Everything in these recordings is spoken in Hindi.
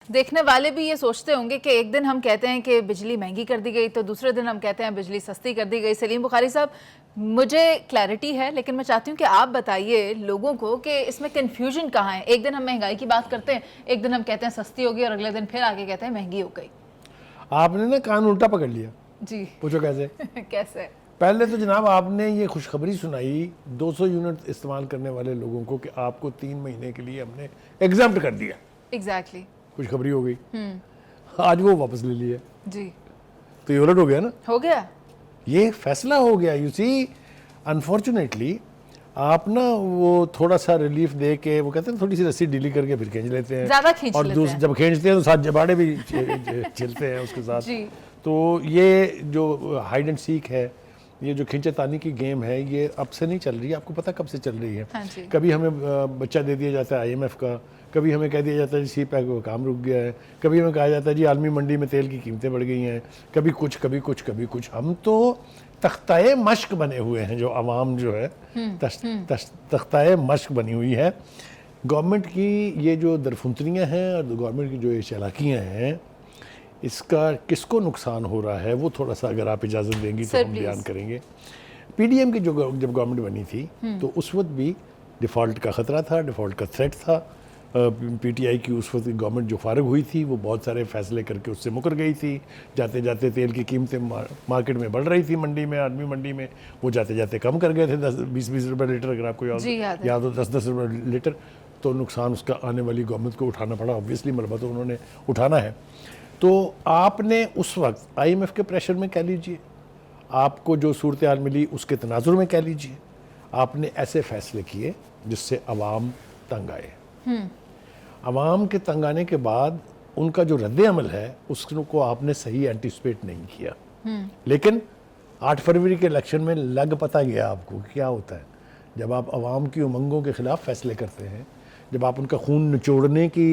देखने वाले भी ये सोचते होंगे कि एक दिन हम कहते हैं कि बिजली महंगी कर दी गई तो दूसरे दिन हम कहते हैं बिजली सस्ती कर दी गई। सलीम बुखारी साहब, मुझे क्लैरिटी है लेकिन मैं चाहती हूँ कि आप बताइए लोगों को कि इसमें कंफ्यूजन कहाँ है। एक दिन हम महंगाई की बात करते हैं, एक दिन हम कहते हैं सस्ती होगी और अगले दिन फिर आगे कहते हैं महंगी हो गई। आपने ना कान उल्टा पकड़ लिया जी पूछो कैसे? कैसे? पहले तो जनाब आपने ये खुशखबरी सुनाई 200 यूनिट इस्तेमाल करने वाले लोगों को कि आपको 3 महीने के लिए हमने एग्जाम्प्ट कर दिया। एग्जैक्टली खुशखबरी हो गई। आज वो वापस ले लिया जी, तो ये उलट हो गया ना, हो गया। ये फैसला हो गया। यू सी अनफॉर्चुनेटली आप ना वो थोड़ा सा रिलीफ दे के, वो कहते हैं थोड़ी सी रस्सी ढीली करके फिर खींच लेते हैं, ज्यादा खींच और लेते हैं। जब खींचते हैं तो 7 जबाड़े भी चलते हैं उसके साथ जी। तो ये जो हाइड एंड सीक है, ये जो खींचतानी की गेम है, ये अब से नहीं चल रही है, आपको पता कब से चल रही है। हाँ जी। कभी हमें बच्चा दे दिया जाता है IMF का, कभी हमें कह दिया जाता है जी CPEC का काम रुक गया है, कभी हमें कहा जाता है जी आलमी मंडी में तेल की कीमतें बढ़ गई हैं, कभी कुछ कभी कुछ कभी कुछ। हम तो तख्ताए मश्क बने हुए हैं, जो आवाम जो है तख्ताए मश्क बनी हुई है। गवर्नमेंट की ये जो दरफुंतरियाँ हैं और गवर्नमेंट की जो ये चालाकियाँ हैं, इसका किसको नुकसान हो रहा है वो थोड़ा सा अगर आप इजाज़त देंगी तो हम बयान करेंगे। PDM की जो जब गवर्नमेंट बनी थी तो उस वक्त भी डिफ़ॉल्ट का ख़तरा था, डिफ़ॉल्ट का थ्रेट था। PTI की उस वक्त गवर्नमेंट जो फारग हुई थी वो बहुत सारे फैसले करके उससे मुकर गई थी। जाते जाते तेल की कीमतें मार्केट में बढ़ रही थी, मंडी में, आदमी मंडी में, वो जाते जाते कम कर गए थे 10-20 रुपये लीटर, अगर आपको याद हो 10-10 रुपये लीटर। तो नुकसान उसका आने वाली गवर्नमेंट को उठाना पड़ा, ऑब्वियसली मलबा तो उन्होंने उठाना है। तो आपने उस वक्त IMF के प्रेशर में कह लीजिए, आपको जो सूरत हाल मिली उसके तनाजुर में कह लीजिए, आपने ऐसे फैसले किए जिससे अवाम तंग आए। अवाम के तंग आने के बाद उनका जो रद्द अमल है उसको आपने सही एंटिसिपेट नहीं किया। लेकिन 8 फरवरी के इलेक्शन में लग पता गया आपको क्या होता है जब आप अवाम की उमंगों के खिलाफ फैसले करते हैं, जब आप उनका खून निचोड़ने की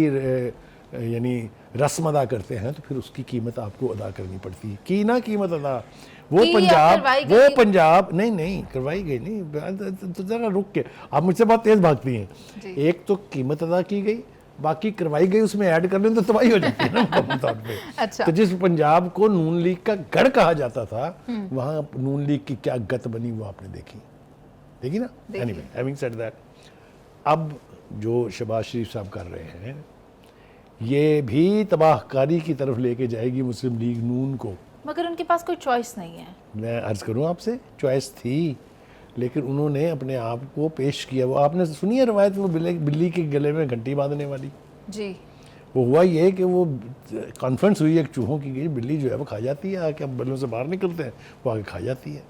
यानी रस्म अदा करते हैं, तो फिर उसकी कीमत आपको अदा करनी पड़ती है। की ना कीमत अदा वो पंजाब नहीं करवाई गई नहीं, तो जरा रुक के, आप मुझसे बहुत तेज भागती हैं। एक तो कीमत अदा की गई, बाकी करवाई गई उसमें ऐड कर लें तो तबाही हो जाती है ना मुकम्मल तौर पे। अच्छा। तो जिस पंजाब को नून लीग का गढ़ कहा जाता था, वहाँ नून लीग की क्या गत बनी वो आपने देखी ना। एनीवे, हैविंग सेड दैट, अब जो शहबाज शरीफ साहब कर रहे हैं ये भी तबाहकारी की तरफ लेके जाएगी मुस्लिम लीग नून को। मगर उनके पास कोई चॉइस नहीं है। मैं अर्ज करूं आपसे, चॉइस थी लेकिन उन्होंने अपने आप को पेश किया। वो आपने सुनी है रवायत, वो बिल्ली के गले में घंटी बांधने वाली? जी। वो हुआ ये कि वो कॉन्फ्रेंस हुई एक चूहों की, गई बिल्ली जो है वो खा जाती है, आके हम बल्लों से बाहर निकलते हैं, वो आके खा जाती है।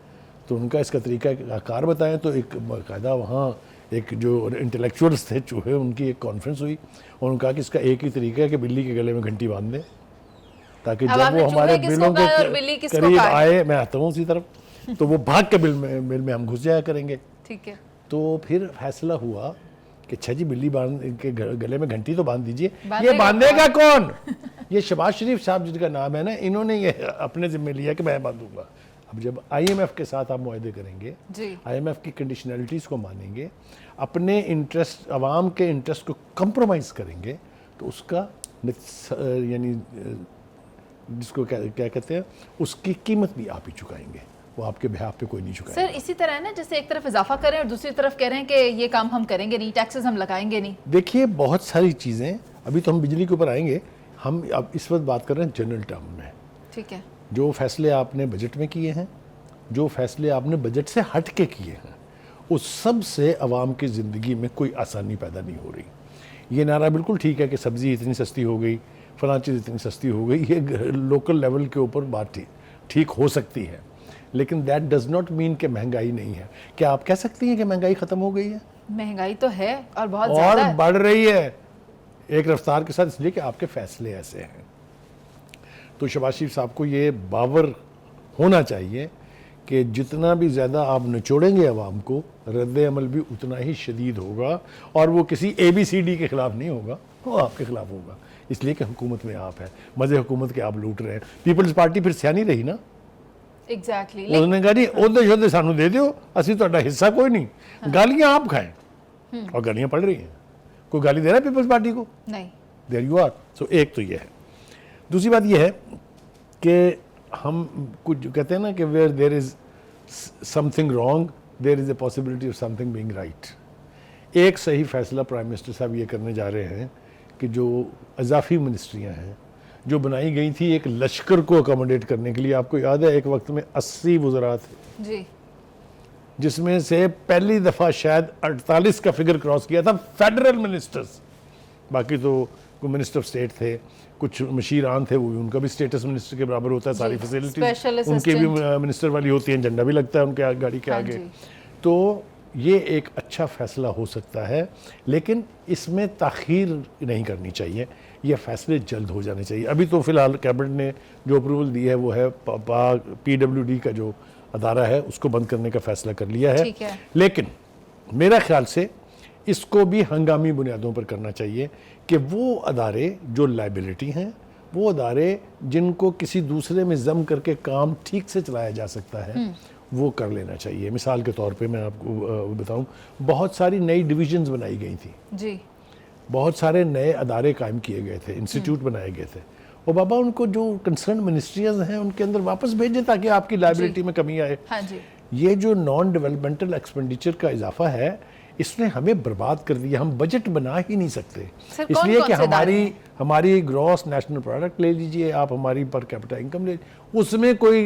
तो उनका इसका तरीका आकार बताएं तो एक बाकायदा वहाँ एक जो इंटेलेक्चुअल्स थे चूहे, उनकी एक कॉन्फ्रेंस हुई और उन्होंने कहा कि इसका एक ही तरीका है कि बिल्ली के गले में घंटी बांध दें ताकि जब वो हमारे बिलों के करीब आए, मैं आता हूँ उसी तरफ, तो वो भाग के बिल में हम घुस जाया करेंगे। ठीक है। तो फिर फैसला हुआ कि अच्छा जी बिल्ली बांध के गले में घंटी तो बांध दीजिए। ये बांधेगा कौन? ये शहबाज शरीफ साहब जिनका नाम है ना, इन्होंने ये अपने जिम्मे लिया कि मैं बांधूंगा। अब जब IMF के साथ आप मुआहदे करेंगे, IMF की कंडीशनलिटीज़ को मानेंगे, अपने इंटरेस्ट, अवाम के इंटरेस्ट को कंप्रोमाइज़ करेंगे, तो उसका यानी जिसको क्या कहते हैं, उसकी कीमत भी आप ही चुकाएंगे, वो आपके बिहाफ पे कोई नहीं चुकाएगा। सर इसी तरह है ना, जैसे एक तरफ इजाफा करें और दूसरी तरफ कह रहे हैं कि ये काम हम करेंगे नहीं, टैक्सेस हम लगाएंगे नहीं। देखिए बहुत सारी चीज़ें, अभी तो हम बिजली के ऊपर आएंगे, हम अब इस वक्त बात कर रहे हैं जनरल टर्म में। ठीक है। जो फैसले आपने बजट में किए हैं, जो फैसले आपने बजट से हट के किए हैं, उस सब से अवाम की ज़िंदगी में कोई आसानी पैदा नहीं हो रही। ये नारा बिल्कुल ठीक है कि सब्ज़ी इतनी सस्ती हो गई, फलां चीज़ इतनी सस्ती हो गई, ये लोकल लेवल के ऊपर बात ठीक हो सकती है, लेकिन दैट डज़ नॉट मीन कि महंगाई नहीं है। क्या आप कह सकती हैं कि महंगाई ख़त्म हो गई है? महंगाई तो है और बहुत ज़्यादा है, बढ़ रही है एक रफ्तार के साथ, इसलिए कि आपके फैसले ऐसे हैं। तो शहबाज शरीफ साहब को ये बावर होना चाहिए कि जितना भी ज़्यादा आप निचोड़ेंगे अवाम को, रद्द अमल भी उतना ही शदीद होगा, और वो किसी ABCD के ख़िलाफ़ नहीं होगा, वो आपके ख़िलाफ़ होगा, इसलिए कि हुकूमत में आप हैं, मज़े हुकूमत के आप लूट रहे हैं। पीपल्स पार्टी फिर सियानी रही ना। एग्जैक्टली। उन्होंने कहा जी ओहदे शोहदे सानू दे दो, असी तुहाडा हिस्सा कोई नहीं। गालियाँ आप खाएं, और गालियाँ पड़ रही हैं। कोई गाली दे रहा है पीपल्स पार्टी को? नहीं। There you are. सो एक तो ये है। दूसरी बात ये है कि हम कुछ कहते हैं ना कि where there is something wrong there is a possibility of something being right. एक सही फैसला प्राइम मिनिस्टर साहब ये करने जा रहे हैं कि जो इजाफी मिनिस्ट्रियां हैं जो बनाई गई थी एक लश्कर को अकोमोडेट करने के लिए, आपको याद है एक वक्त में 80 वज़रा थे जी, जिसमें से पहली दफ़ा शायद 48 का फिगर क्रॉस किया था फेडरल मिनिस्टर्स। बाकी तो कोई मिनिस्टर ऑफ स्टेट थे, कुछ मशीरान थे, वो भी उनका भी स्टेटस मिनिस्टर के बराबर होता है, सारी Special फैसिलिटीज उनके भी मिनिस्टर वाली होती हैं, झंडा भी लगता है उनके गाड़ी के हाँ आगे। जी। तो ये एक अच्छा फैसला हो सकता है, लेकिन इसमें ताख़ीर नहीं करनी चाहिए, ये फैसले जल्द हो जाने चाहिए। अभी तो फ़िलहाल कैबिनेट ने जो अप्रूवल दी है वो है PWD का जो अदारा है उसको बंद करने का फैसला कर लिया है, ठीक है। लेकिन मेरा ख्याल से इसको भी हंगामी बुनियादों पर करना चाहिए कि वो अदारे जो लाइबिलिटी हैं, वो अदारे जिनको किसी दूसरे में जम करके काम ठीक से चलाया जा सकता है वो कर लेना चाहिए। मिसाल के तौर पे मैं आपको बताऊं, बहुत सारी नई डिविजन्स बनाई गई थी जी, बहुत सारे नए अदारे कायम किए गए थे, इंस्टीट्यूट बनाए गए थे, और बाबा उनको जो कंसर्न मिनिस्ट्रीज हैं उनके अंदर वापस भेजें ताकि आपकी लाइबिलिटी में कमी आए। हाँ जी, ये जो नॉन डेवलपमेंटल एक्सपेंडिचर का इजाफा है इसने हमें बर्बाद कर दिया, हम बजट बना ही नहीं सकते। सर, इसलिए कौन-कौन कि से इदारे हमारी ग्रॉस नेशनल प्रोडक्ट ले लीजिए आप, हमारी पर कैपिटा इनकम ले, उसमें कोई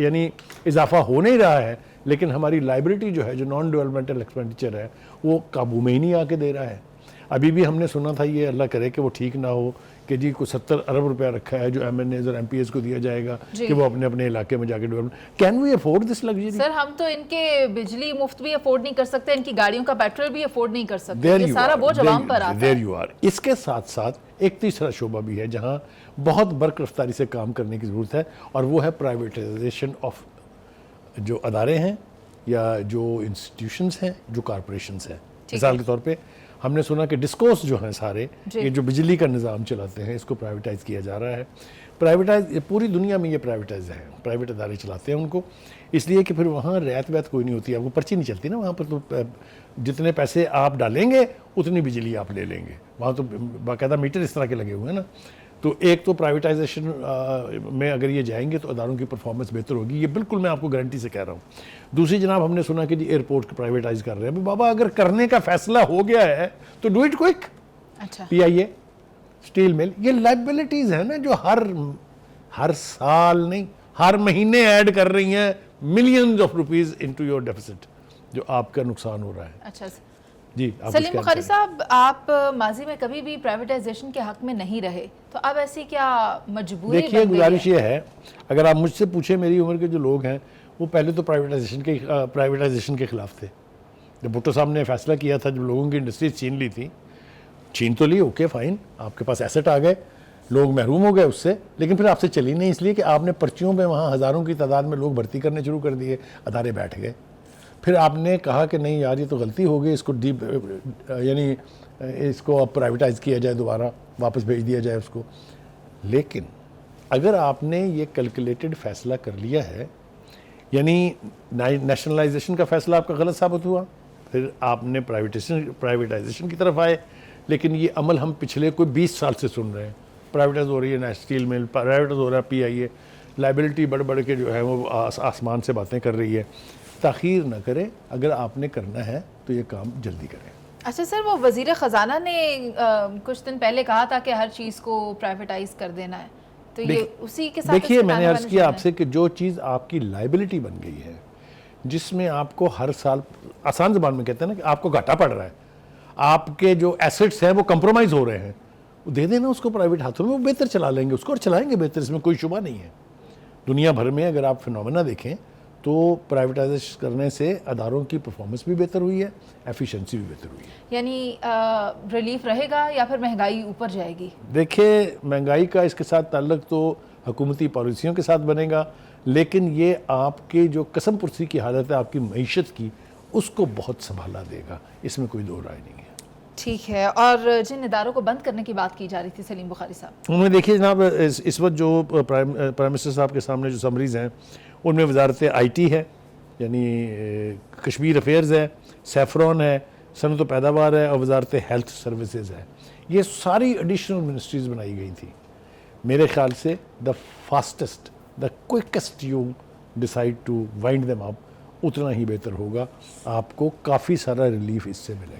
यानी इजाफा हो नहीं रहा है, लेकिन हमारी लाइबिलिटी जो है, जो नॉन डेवलपमेंटल एक्सपेंडिचर है, वो काबू में ही नहीं आके दे रहा है। अभी भी हमने सुना था, ये अल्लाह करे कि वो ठीक ना हो, कि जी कोई 70 अरब रुपया रखा है जो MNAs और MPs को दिया जाएगा जी। कि वो अपने अपने इलाके में जाके develop. Can we afford this luxury? Sir हम तो इनके बिजली मुफ्त भी अफोर्ड नहीं कर सकते, इनकी गाड़ियों का पेट्रोल भी अफोर्ड नहीं कर सकते, There ये you सारा are, बोझ there अवाम you- पर आता there है। you are। इसके साथ साथ एक तीसरा शोबा भी है जहां बहुत बर्क रफ्तारी से काम करने की ज़रूरत है, और वो है प्राइवेटाइजेशन ऑफ जो अदारे हैं या जो इंस्टीट्यूशंस हैं, जो कॉरपोरेशंस हैं। मिसाल के तौर पे हमने सुना कि डिस्कोस जो हैं सारे, जी। ये जो बिजली का निज़ाम चलाते हैं, इसको प्राइवेटाइज किया जा रहा है। प्राइवेटाइज पूरी दुनिया में ये प्राइवेटाइज है, प्राइवेट अदारे चलाते हैं उनको, इसलिए कि फिर वहाँ रियायत वैत कोई नहीं होती, आपको पर्ची नहीं चलती ना वहाँ पर, तो जितने पैसे आप डालेंगे उतनी बिजली आप ले लेंगे। वहाँ तो बाकायदा मीटर इस तरह के लगे हुए हैं ना। तो एक तो प्राइवेटाइजेशन में अगर ये जाएंगे तो अदारों की परफॉर्मेंस बेहतर होगी, ये बिल्कुल मैं आपको गारंटी से कह रहा हूँ। दूसरी जनाब, हमने सुना कि जी एयरपोर्ट को प्राइवेटाइज कर रहे हैं। बाबा अगर करने का फैसला हो गया है तो डू इट क्विक। अच्छा, PIA, स्टील मिल, ये लाइबिलिटीज है ना जो हर साल नहीं हर महीने ऐड कर रही हैं millions of rupees into your deficit, जो आपका नुकसान हो रहा है। अच्छा जी, आप सलीम इसका बुखारी आंसर साहब, आप माजी में कभी भी प्राइवेटाइजेशन के हक में नहीं रहे, तो अब ऐसी क्या मजबूरी देखिए, बन गई गुजारिश है? ये है, अगर आप मुझसे पूछे मेरी उम्र के जो लोग हैं वो पहले तो प्राइवेटाइजेशन के खिलाफ थे। जब भुट्टो साहब ने फैसला किया था, जब लोगों की इंडस्ट्रीज छीन ली थी, छीन तो ली, ओके फाइन, आपके पास एसेट आ गए, लोग महरूम हो गए उससे, लेकिन फिर आपसे चली नहीं, इसलिए कि आपने पर्चियों में वहाँ हज़ारों की तादाद में लोग भर्ती करने शुरू कर दिए, अदारे बैठ गए। फिर आपने कहा कि नहीं यार, ये तो गलती हो गई, इसको यानी इसको अब प्राइवेटाइज किया जाए, दोबारा वापस भेज दिया जाए उसको। लेकिन अगर आपने ये कैलकुलेटेड फ़ैसला कर लिया है, यानी नेशनलाइजेशन का फ़ैसला आपका गलत साबित हुआ, फिर आपने प्राइवेटाइजेशन की तरफ आए, लेकिन ये अमल हम पिछले कोई 20 साल से सुन रहे हैं। प्राइवेटाइज हो रही है स्टील मिल, प्राइवेटाइज हो रहा है PIA, लाइबिलिटी बढ़ बढ़ के जो है वो आसमान से बातें कर रही है। ताख़ीर न करें, अगर आपने करना है तो ये काम जल्दी करें। अच्छा सर, वो वजीर ख़जाना ने कुछ दिन पहले कहा था कि हर चीज़ को प्राइवेटाइज कर देना है, तो ये उसी के साथ देखिए, इसके मैंने ताने अर्ज़ बाने किया चल रहे आपसे कि जो चीज़ आपकी लाइबिलिटी बन गई है, जिसमें आपको हर साल, आसान ज़बान में कहते हैं ना कि आपको घाटा पड़ रहा है, आपके जो एसेट्स हैं वो कंप्रोमाइज़ हो रहे हैं, वो दे देना उसको प्राइवेट हाथों में, वो बेहतर चला लेंगे उसको और चलाएंगे बेहतर, इसमें कोई शुबा नहीं है। दुनिया भर में अगर आप फिनोमेना देखें तो प्राइवेटाइजेशन करने से अदारों की परफॉर्मेंस भी बेहतर हुई है, एफिशिएंसी भी बेहतर हुई है। यानी रिलीफ रहेगा या फिर महंगाई ऊपर जाएगी? देखिए, महंगाई का इसके साथ ताल्लुक तो हुकूमती पॉलिसियों के साथ बनेगा, लेकिन ये आपके जो कसम पुरसी की हालत है आपकी मईशत की, उसको बहुत संभाला देगा, इसमें कोई दो राय नहीं है। ठीक है, और जिन इदारों को बंद करने की बात की जा रही थी सलीम बुखारी साहब, उन्होंने देखिए जनाब, इस वक्त जो प्राइम मिनिस्टर साहब के सामने जो समरीज़ हैं उनमें वजारत IT है, यानी कश्मीर अफेयर्स है, सैफरॉन है, सनत व पैदावार है, और वजारत हेल्थ सर्विसेज है। ये सारी एडिशनल मिनिस्ट्रीज बनाई गई थी। मेरे ख्याल से the fastest, the quickest you decide to wind them up, उतना ही बेहतर होगा, आपको काफ़ी सारा रिलीफ इससे मिलेगा।